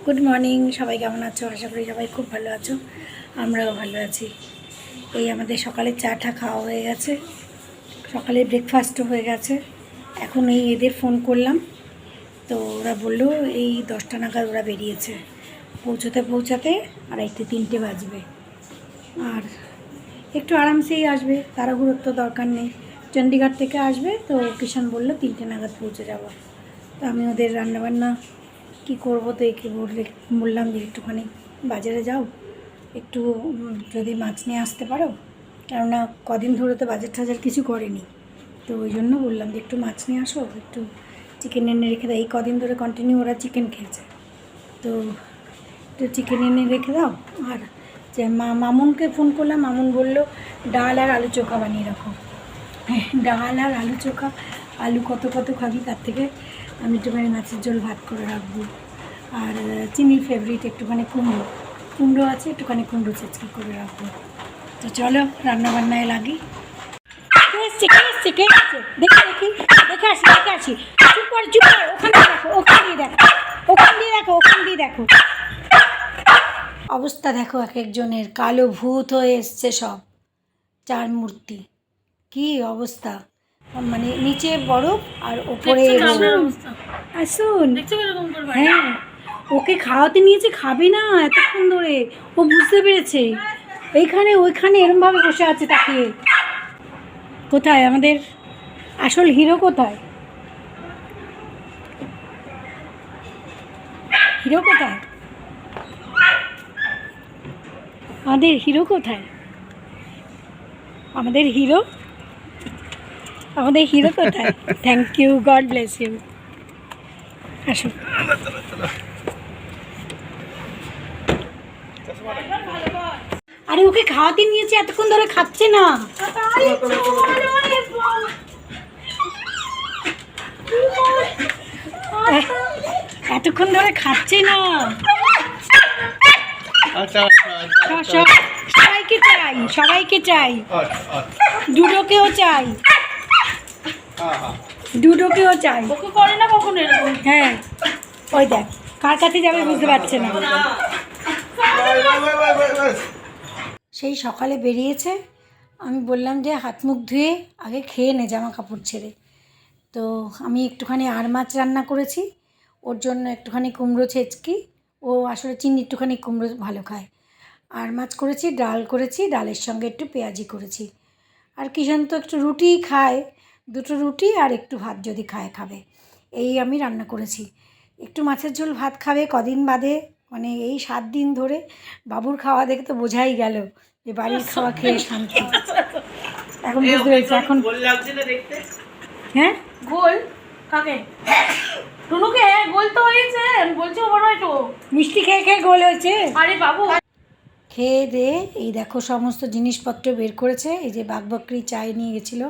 Good morning, সবাই কেমন আছো? আশা করি সবাই খুব ভালো আছো, আমরাও ভালো আছি। এই আমাদের সকালে চাটা খাওয়া হয়ে গেছে, সকালে ব্রেকফাস্টও হয়ে গেছে। এখন এই এদের ফোন করলাম, তো ওরা বললো এই 10টা নাগাদ ওরা বেরিয়েছে, পৌঁছাতে 2:30-3টে বাজবে। আর একটু আরামসেই আসবে, তাড়াহুড়োর তো দরকার নেই। চণ্ডীগড় থেকে আসবে, তো কিষান বললো 3টে নাগাদ পৌঁছে যাব। তো আমি ওদের রান্নাবান্না কী করবো, তো একে বললাম যে একটুখানি বাজারে যাও, একটু যদি মাছ নিয়ে আসতে পারো, কেননা কদিন ধরে তো বাজার টাজার কিছু করেনি। তো ওই জন্য বললাম যে একটু মাছ নিয়ে আসো, একটু চিকেন এনে রেখে দাও। এই কদিন ধরে কন্টিনিউ ওরা চিকেন খেয়েছে, তো একটু চিকেন এনে রেখে দাও। আর যে মামুনকে ফোন করলাম, মামুন বললো ডাল আর আলু চোখা বানিয়ে রাখো। ডাল আর আলু চোখা, আলু কত কত খাবি, তার থেকে আমি একটুখানি মাছের ঝোল ভাত করে রাখবো। আর চিনির ফেভারিট একটুখানি কুমড়ো আছে, একটুখানি কুমড়ো চেঁচকি করে রাখবো। তো চলো রান্নাবান্নায় লাগি। কে এসছে দেখে আসি। চুপ কর, ওখান দিয়ে দেখো। অবস্থা দেখো এক একজনের, কালো ভূত হয়ে এসছে সব, চার মূর্তি। কি অবস্থা, মানে নিচে বরফ আর ওপরে আসুন। হ্যাঁ, ওকে খাওয়াতে নিয়েছে, খাবে না এতক্ষণ ধরে, ও বুঝতে পেরেছে। এইখানে ওইখানে এরমভাবে বসে আছে তাকিয়ে। কোথায় আমাদের আসল হিরো? কোথায় আমাদের হিরো কোথায়? আমাদের হিরো কোথায়? Thank you, God bless you. আসুন। আরে ওকে খাওয়াতে নিয়েছে, এতক্ষণ ধরে খাচ্ছে না। এতক্ষণ ধরে খাচ্ছে না। সবাইকে চাই, ডুডোকেও চাই। ওকে করে না কখনো এরকম। হ্যাঁ, ওই দেখ কার কাছে যাবে বুঝতে পারছে না। সেই সকালে বেরিয়েছে, আমি বললাম যে হাত মুখ ধুয়ে আগে খেয়ে নে জামা কাপড় ছেড়ে। তো আমি একটুখানি আর মাছ রান্না করেছি, ওর জন্য একটুখানি কুমড়ো ছেচকি, ও আসলে চিনি একটুখানি কুমড়ো ভালো খায়। আর মাছ করেছি, ডাল করেছি, ডালের সঙ্গে একটু পেঁয়াজি করেছি। আর কিষান তো একটু রুটিই খায়, 2টো রুটি আর একটু ভাত যদি খাবে। এই আমি রান্না করেছি। একটু মাছের ঝোল ভাত খাবে কদিন বাদে, মানে এই 7 দিন ধরে। বাবুর খাওয়া দেখে তো বোঝাই গেল যে বাড়ির খাওয়া খেয়ে শান্তি। এখন বুঝতে পেরেছি। এখন হ্যাঁ, গোল কাকে? টুনুকে গোল তো হয়েছে, বলছি ওভার হয় তো মিষ্টি খেয়ে গোল হয়েছে। আরে বাবু খেয়ে দে, এই দেখো সমস্ত জিনিসপত্র বের করেছে। এই যে বাঘবকরি চায় নিয়ে গেছিলো,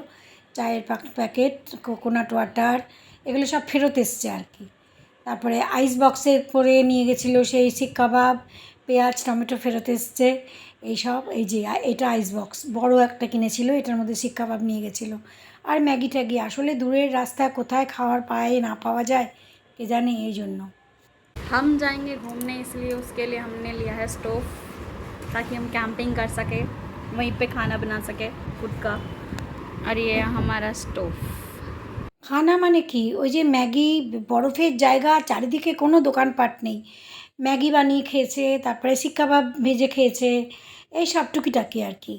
চায়ের প্যাকেট, কোকোনাট ওয়াটার, এগুলো সব ফেরত এসছে আর কি। তারপরে আইস বক্সে করে নিয়ে গেছিলো সেই শিক কাবাব, পেঁয়াজ, টমেটো ফেরত এসছে এইসব। এই যে এটা আইস বক্স বড় একটা কিনেছিল, এটার মধ্যে শিক কাবাব নিয়ে গেছিলো। আর ম্যাগি ট্যাগি, আসলে দূরের রাস্তায় কোথায় খাওয়ার না পাওয়া যায় কে জানে, এই জন্য। हम जाएंगे घूमने, इसलिए उसके लिए हमने लिया है स्टोव, ताकि हम कैंपिंग कर सके, वहीं पे खाना बना सके खुद का। और ये है हमारा स्टोव। খানা মানে কি, ওই যে ম্যাগি, বরফের জায়গা, চারিদিকে কোনো দোকানপাট নেই। ম্যাগি বানিয়ে খেয়েছে, তারপরে শিক কাবাব ভেজে খেয়েছে, এই সব টুকিটাকি আর কি।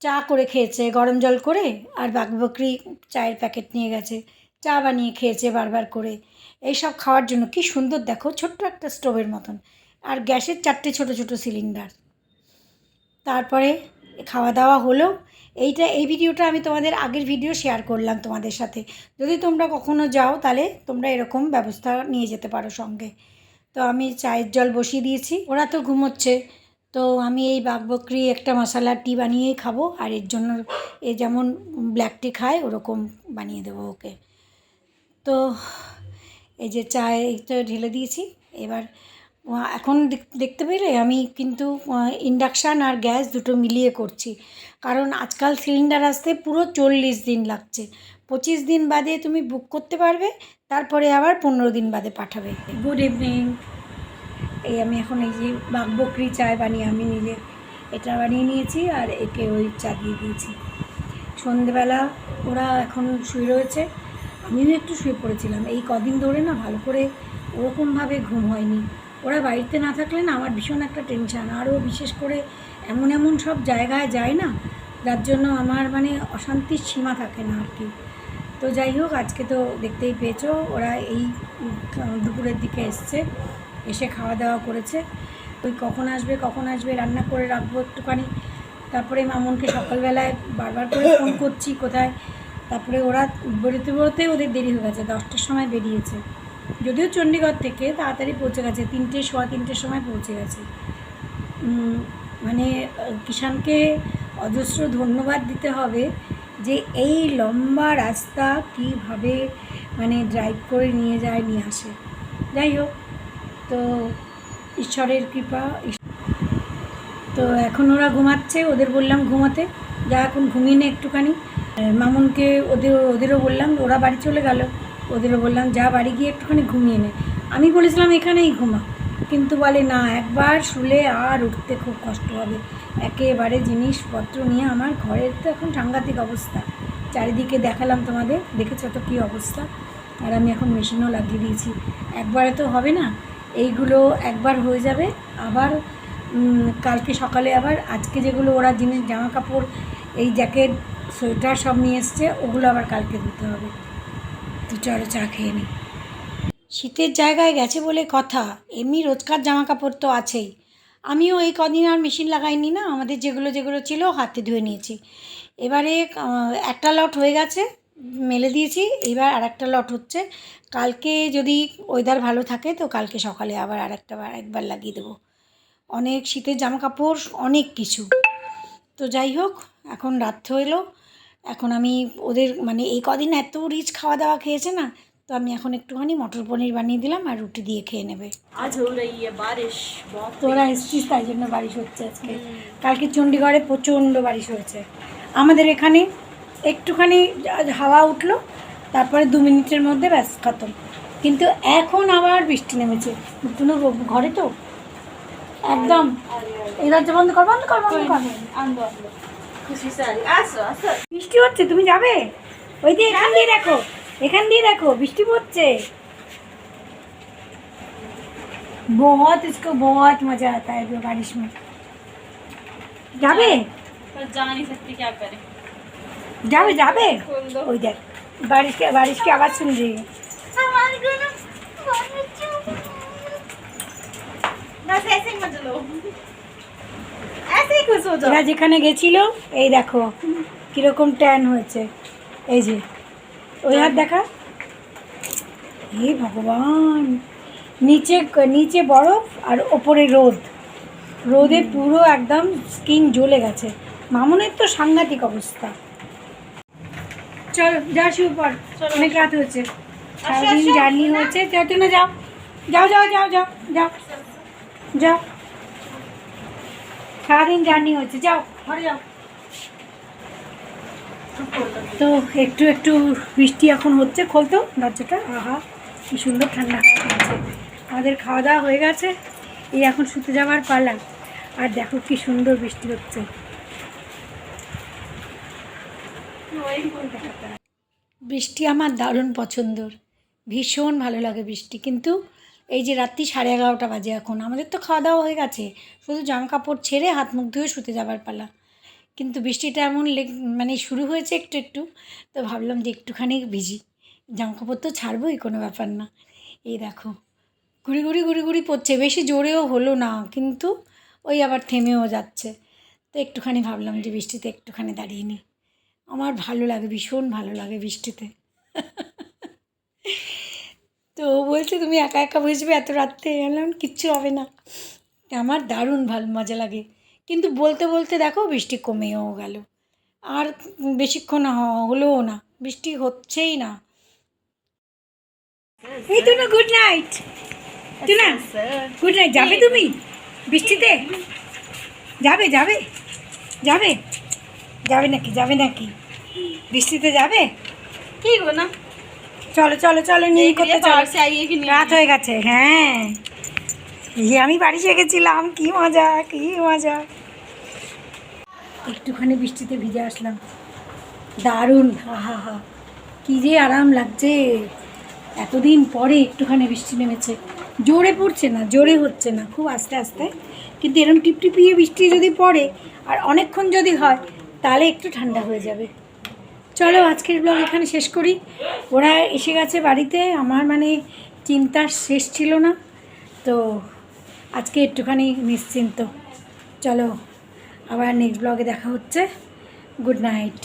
চা করে খেয়েছে গরম জল করে, আর বাঘবকরি চায়ের প্যাকেট নিয়ে গেছে, চা বানিয়ে খেয়েছে বারবার করে। এই সব খাওয়ার জন্য কি সুন্দর দেখো, ছোট্ট একটা স্টোভের মতন, আর গ্যাসের 4টে ছোটো ছোটো সিলিন্ডার। তারপরে খাওয়া দাওয়া হলো। এই ভিডিওটা আমি তোমাদের আগের ভিডিও শেয়ার করলাম তোমাদের সাথে। যদি তোমরা কখনো যাও তাহলে তোমরা এরকম ব্যবস্থা নিয়ে যেতে পারো সঙ্গে। তো আমি চায়ের জল বসিয়ে দিয়েছি, ওরা তো ঘুমোচ্ছে। তো আমি এই বাঘবকরি একটা মশলা টি বানিয়েই খাবো, আর এর জন্য এ যেমন ব্ল্যাক টি খায় ওরকম বানিয়ে দেবো ওকে। তো এই যে চায়টা ঢেলে দিয়েছি। এবার এখন দেখতে পেলে আমি কিন্তু ইন্ডাকশান আর গ্যাস দুটো মিলিয়ে করছি, কারণ আজকাল সিলিন্ডার আসতে পুরো 40 দিন লাগছে। 25 দিন বাদে তুমি বুক করতে পারবে, তারপরে আবার 15 দিন বাদে পাঠাবে। Good evening. এই আমি এখন এই যে বাঘবকরি চায় বানিয়ে আমি নিজে এটা বানিয়ে নিয়েছি, আর একে ওই চা দিয়ে দিয়েছি। সন্ধেবেলা ওরা এখন শুয়ে রয়েছে, আমিও একটু শুয়ে পড়েছিলাম। এই কদিন ধরে না ভালো করে ওরকমভাবে ঘুম হয়নি। ওরা বাড়িতে না থাকলে না আমার ভীষণ একটা টেনশান, আরও বিশেষ করে এমন এমন সব জায়গায় যায় না, যার জন্য আমার মানে অশান্তির সীমা থাকে না আর কি। তো যাই হোক, আজকে তো দেখতেই পেয়েছো ওরা এই দুপুরের দিকে এসছে, এসে খাওয়া দাওয়া করেছে। ওই কখন আসবে রান্না করে রাখবো একটুখানি। তারপরে মামুনকে সকালবেলায় বারবার করে ফোন করছি কোথায়, তারপরে ওরা বেরোতে ওদের দেরি হয়ে গেছে, 10টার সময় বেরিয়েছে। যদিও চণ্ডীগড় থেকে তাড়াতাড়ি পৌঁছে গেছে, 3-3:15 সময় পৌঁছে গেছে। মানে কিষানকে অজস্র ধন্যবাদ দিতে হবে যে এই লম্বা রাস্তা কীভাবে মানে ড্রাইভ করে নিয়ে যায় নিয়ে আসে। যাই হোক, তো ঈশ্বরের কৃপা। তো এখন ওরা ঘুমাচ্ছে, ওদের বললাম ঘুমাতে, যা এখন ঘুমিয়ে নে একটুখানি। মামুনকে ওদেরও বললাম, ওরা বাড়ি চলে গেল, ওদেরও বললাম যা বাড়ি গিয়ে একটুখানি ঘুমিয়ে নে। আমি বলেছিলাম এখানেই ঘুমা, কিন্তু বলে না, একবার শুলে আর উঠতে খুব কষ্ট হবে। একেবারে জিনিসপত্র নিয়ে আমার ঘরের তো এখন সাংঘাতিক অবস্থা, চারিদিকে দেখালাম তোমাদের, দেখেছো তো কী অবস্থা। আর আমি এখন মেশিনও লাগিয়ে দিয়েছি, একবারে তো হবে না, এইগুলো একবার হয়ে যাবে, আবার কালকে সকালে আবার আজকে যেগুলো ওরা জিনিস জামা কাপড় এই জ্যাকেট সোয়েটার সব নিয়ে এসছে, ওগুলো আবার কালকে ধুতে হবে। তো চলো চা খেয়ে নিই। শীতের জায়গায় গেছে বলে কথা, এমনি রোজকার জামা কাপড় তো আছেই। আমিও এই কদিন আর মেশিন লাগাইনি না, আমাদের যেগুলো ছিল হাতে ধুয়ে নিয়েছি। এবারে একটা লট হয়ে গেছে, মেলে দিয়েছি, এবার আর একটা লট হচ্ছে। কালকে যদি ওয়েদার ভালো থাকে তো কালকে সকালে আবার একবার লাগিয়ে দেবো। অনেক শীতের জামা কাপড়, অনেক কিছু। তো যাই হোক, এখন রাত হইলো, এখন আমি ওদের মানে এই কদিন এত রিচ খাওয়া দাওয়া খেয়েছে না, তো আমি এখন একটুখানি মটর পনির বানিয়ে দিলাম, আর রুটি দিয়ে খেয়ে নেবে। আজ हो रही है बारिश बहुत। তোরা এসছিস তাই জন্য বারিশ হচ্ছে আজকে। কালকে চণ্ডীগড়ে প্রচণ্ড বারিশ হয়েছে, আমাদের এখানে একটুখানি হাওয়া উঠলো, তারপরে 2 মিনিটের মধ্যে ব্যাস খতম। কিন্তু এখন আবার বৃষ্টি নেমেছে। কোনো ঘরে তো একদম এই দরজা বন্ধ কর। বৃষ্টি হচ্ছে, তুমি যাবে? ওই দিয়ে এখান দিয়ে দেখো বৃষ্টি পড়ছে। इसको बहुत मजा आता है जो बारिश में। যাবে? पर जा नहीं सकती, क्या करें। যাবে ওই দেখ बारिश की आवाज सुन रही है। बस ऐसे ही मत लो, ऐसे ही खुश हो जाओ। এরা যেখানে গেছিল এই দেখো কিরকম ট্যান হয়েছে, এই যে ওই হাত দেখা। হে ভগবান, নিচে বরফ আর ওপরে রোদে পুরো একদম স্কিন জ্বলে গেছে। মামুনের তো সাংঘাতিক অবস্থা। চল যা শুয়ে পড়, অনেক রাত হয়েছে, সারাদিন জার্নি হয়েছে। তুমি যাও, সারাদিন জার্নি হয়েছে, যাও ঘরে যাও। তো একটু বৃষ্টি এখন হচ্ছে, খোলতো দরজাটা। আহা কি সুন্দর ঠান্ডা হাওয়া চলছে। আমাদের খাওয়া দাওয়া হয়ে গেছে, এই এখন শুতে যাওয়ার পালা। আর দেখো কি সুন্দর বৃষ্টি হচ্ছে। বৃষ্টি আমার দারুণ পছন্দর, ভীষণ ভালো লাগে বৃষ্টি। কিন্তু এই যে রাত্রি 11:30 বাজে এখন, আমাদের তো খাওয়া দাওয়া হয়ে গেছে, শুধু জামা কাপড় ছেড়ে হাত মুখ ধুয়ে শুতে যাবার পালা। কিন্তু বৃষ্টিটা এমন মানে শুরু হয়েছে একটু, তো ভাবলাম যে একটুখানি ভিজি, জামা কাপড় তো ছাড়বোই, কোনো ব্যাপার না। এই দেখো গুড়ি পড়ছে, বেশি জোরেও হলো না, কিন্তু ওই আবার থেমেও যাচ্ছে। তো একটুখানি ভাবলাম যে বৃষ্টিতে একটুখানি দাঁড়িয়ে নিই। আমার ভালো লাগে, ভীষণ ভালো লাগে বৃষ্টিতে। তো ও বলছে তুমি একা একা বুঝবে এত রাত্রে, এলাম কিচ্ছু হবে না, আমার দারুণ মজা লাগে। কিন্তু বলতে দেখো বৃষ্টি কমেও গেল, আর বেশিক্ষণ হলোও না, বৃষ্টি হচ্ছেই না। এই তো না, গুড নাইট। না গুড নাইট। যাবে তুমি বৃষ্টিতে? যাবে নাকি বৃষ্টিতে? যাবে কি গো না, চলো নিয়ে করতে চলো, রাত হয়ে গেছে। হ্যাঁ এই আমি বাড়ি এসে গেছিলাম, কি মজা কি মজা। একটুখানি বৃষ্টিতে ভিজে আসলাম, দারুণ, হা হা, কী যে আরাম লাগছে। এতদিন পরে একটুখানি বৃষ্টি নেমেছে, জোরে পড়ছে না, জোরে হচ্ছে না, খুব আস্তে আস্তে, কিন্তু এরকম টিপটিপিয়ে বৃষ্টি যদি পড়ে আর অনেকক্ষণ যদি হয় তাহলে একটু ঠান্ডা হয়ে যাবে। চলো আজকের ব্লগ এখানে শেষ করি। ওরা এসে গেছে বাড়িতে, আমার মানে চিন্তার শেষ ছিল না, তো আজকে একটুখানি নিশ্চিন্ত। চলো আবার নেক্সট ব্লগে দেখা হচ্ছে। Good night.